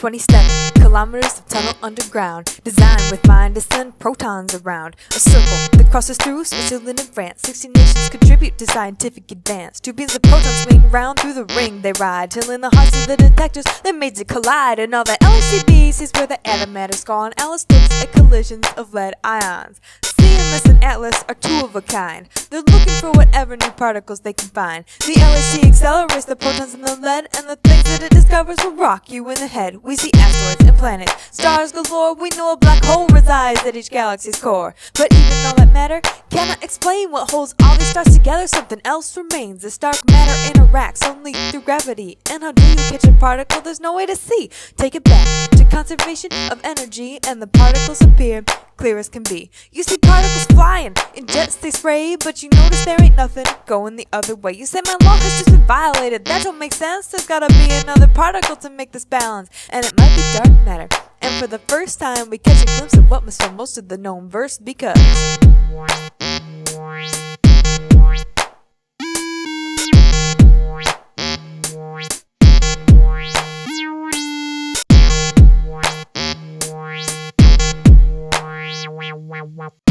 27 kilometers of tunnel underground, designed with mind to send protons around. A circle that crosses through Switzerland and France. 16 nations contribute to scientific advance. Two beams of protons swing round through the ring they ride, till in the hearts of the detectors their mates collide. And all the LHC is where the antimatter's gone. Alice looks at collisions of lead ions. CMS and Atlas are two of a kind. They're looking for whatever new particles they can find. The LHC accelerates the protons in the lead, and the things that it discovers will rock you in the head. We see asteroids and planets, stars galore. We know a black hole resides at each galaxy's core. But even all that matter cannot explain what holds all these stars together. Something else remains. This dark matter interacts only through gravity. And how do you catch a particle? There's no way to see. Take it back to conservation of energy, and the particles appear clear as can be. You see particles flying in jets they spray, but you notice there ain't nothing going the other way. You say my law has just been violated. That don't make sense. There's gotta be another particle to make this balance, and it might be dark matter. And for the first time we catch a glimpse of what must fill most of the known verse, because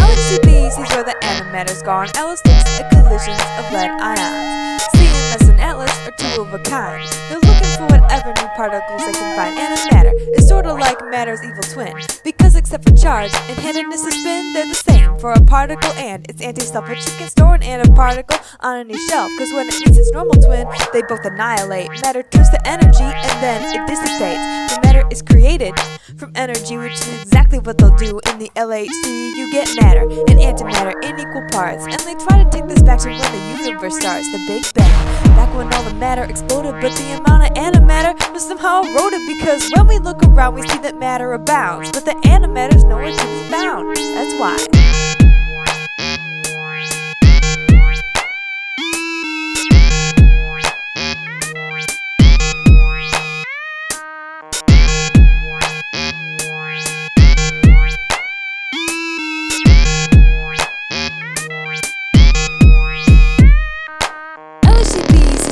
LHC sees where the antimatter's gone. Alice looks at collisions of lead ions. CMS and Atlas are two of a kind. They're looking for whatever new particles they can find. Antimatter is sorta like matter's evil twin, because except for charge and handedness of spin, they're the same for a particle and its anti-self. But you can store an antiparticle on any shelf, cause when it meets its normal twin, they both annihilate. Matter turns to energy and then it dissipates. The matter is created from energy, which is exactly what they'll do in the LHC. You get matter and antimatter in equal parts, and they try to take this back to when the universe starts, the Big Bang, back when all the matter exploded. But the amount of antimatter was somehow eroded, because when we look around we see that matter abounds, but the antimatter's nowhere to be found. That's why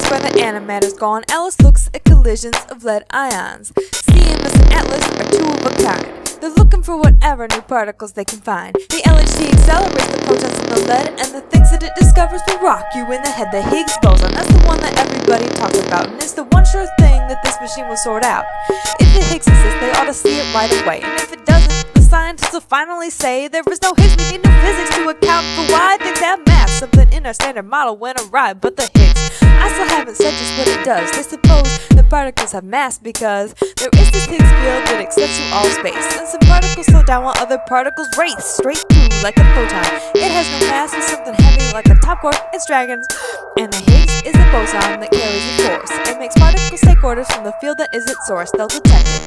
where the antimatter's gone. Alice looks at collisions of lead ions. CMS and Atlas are two of a kind. They're looking for whatever new particles they can find. The LHC accelerates the protons in the lead, and the things that it discovers will rock you in the head. The Higgs boson, that's the one that everybody talks about, and it's the one sure thing that this machine will sort out. If the Higgs exists, they ought to see it right away, and if it doesn't, the scientists will finally say there is no Higgs. We need no physics to account for why things have mass. Something in our standard model went awry, but the Higgs, I still haven't said just what it does. They suppose the particles have mass because there is this Higgs field that extends through all space, and some particles slow down while other particles race straight through like a photon. It has no mass, it's something heavy like a top quark. It's dragons, and the Higgs is a boson that carries a force. It makes particles take orders from the field that is its source. They'll detect it.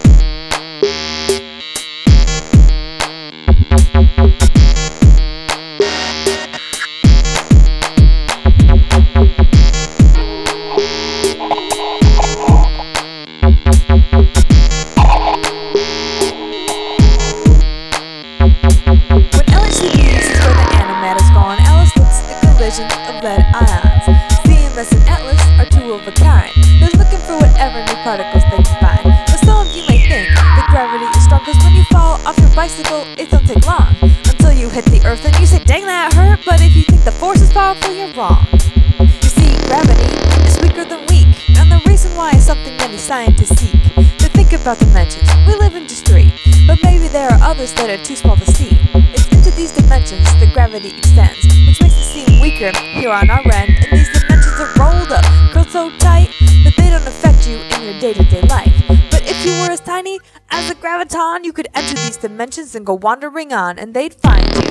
Of lead ions. CMS and Atlas are two of a kind. They're looking for whatever new particles they can find. But some of you may think that gravity is strong, cause when you fall off your bicycle, it don't take long until you hit the earth and you say, dang, that hurt. But if you think the force is powerful, you're wrong. You see, gravity is weaker than weak, and the reason why is something many scientists seek. To think about dimensions, we live in just 3, but maybe there are others that are too small to see. It's into these dimensions that gravity extends, which makes it seem weaker here on our end. And these dimensions are rolled up, curled so tight that they don't affect you in your day-to-day life. But if you were as tiny as a graviton, you could enter these dimensions and go wandering on, and they'd find you.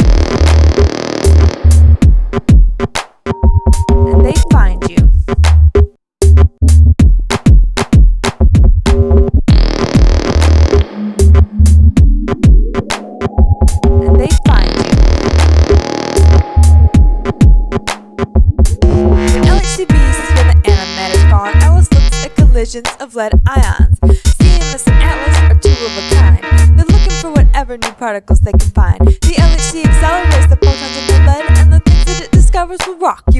And they'd find you. Collisions of lead ions. CMS and Atlas are two of a kind. They're looking for whatever new particles they can find. The LHC accelerates the protons in the lead, and the things that it discovers will rock you